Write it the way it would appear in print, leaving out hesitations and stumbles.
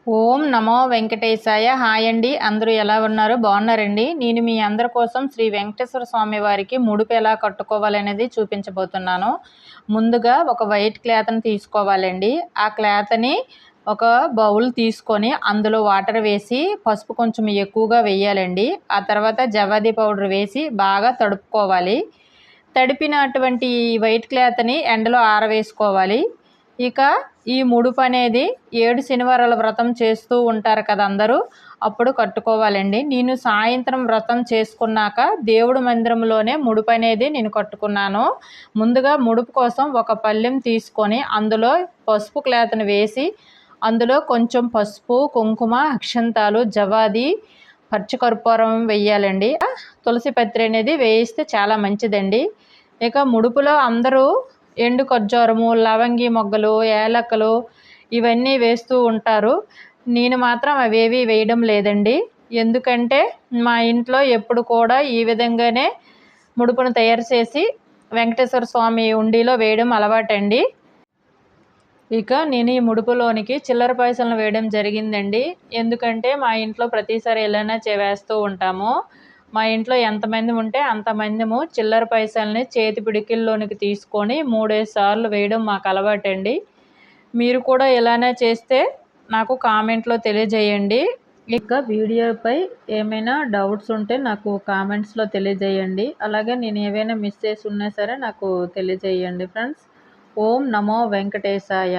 ఓం నమో వెంకటేశాయ. Hi అండి, అందరూ ఎలా ఉన్నారు? బాగున్నారండి? నేను మీ అందరి కోసం శ్రీ వెంకటేశ్వర స్వామి వారికి ముడుపు ఎలా కట్టుకోవాలనేది చూపించబోతున్నాను. ముందుగా ఒక వైట్ క్లాత్ని తీసుకోవాలండి. ఆ క్లాత్ని ఒక బౌల్ తీసుకొని అందులో వాటర్ వేసి పసుపు కొంచెం ఎక్కువగా వేయాలండి. ఆ తర్వాత జవాది పౌడర్ వేసి బాగా తడుపుకోవాలి. తడిపినటువంటి వైట్ క్లాత్ని ఎండలో ఆరవేసుకోవాలి. ఇక ఈ ముడుపు అనేది 7 శనివారాల వ్రతం చేస్తూ ఉంటారు కదా అందరూ, అప్పుడు కట్టుకోవాలండి. నేను సాయంత్రం వ్రతం చేసుకున్నాక దేవుడి మందిరంలోనే ముడుపు అనేది నేను కట్టుకున్నాను. ముందుగా ముడుపు కోసం ఒక పళ్ళెం తీసుకొని అందులో పసుపు క్లాత్ని వేసి అందులో కొంచెం పసుపు, కుంకుమ, అక్షంతాలు, జవాది, పచ్చికర్పూరం వేయాలండి. తులసి పత్రి అనేది వేయిస్తే చాలా మంచిదండి. ఇక ముడుపులో అందరూ ఎండు ఖర్జూరము, లవంగి మొగ్గలు, ఏలక్కలు ఇవన్నీ వేస్తూ ఉంటారు. నేను మాత్రం అవేవి వేయడం లేదండి. ఎందుకంటే మా ఇంట్లో ఎప్పుడు కూడా ఈ విధంగానే ముడుపును తయారు చేసి వెంకటేశ్వర స్వామి ఉండిలో వేయడం అలవాటండి. ఇక నేను ఈ ముడుపులోనికి చిల్లర పైసలను వేయడం జరిగిందండి. ఎందుకంటే మా ఇంట్లో ప్రతిసారి ఎలానే వేస్తూ ఉంటాము. మా ఇంట్లో ఎంతమంది ఉంటే అంతమందిము చిల్లర పైసల్ని చేతి పిడికిల్లోనికి తీసుకొని 3-5 సార్లు వేయడం మాకు అలవాటండి. మీరు కూడా ఇలానే చేస్తే నాకు కామెంట్లో తెలియజేయండి. ఇక వీడియోపై ఏమైనా డౌట్స్ ఉంటే నాకు కామెంట్స్లో తెలియజేయండి. అలాగే నేను ఏవైనా మిస్ చేసి ఉన్నా సరే నాకు తెలియజేయండి ఫ్రెండ్స్. ఓం నమో వెంకటేశాయ.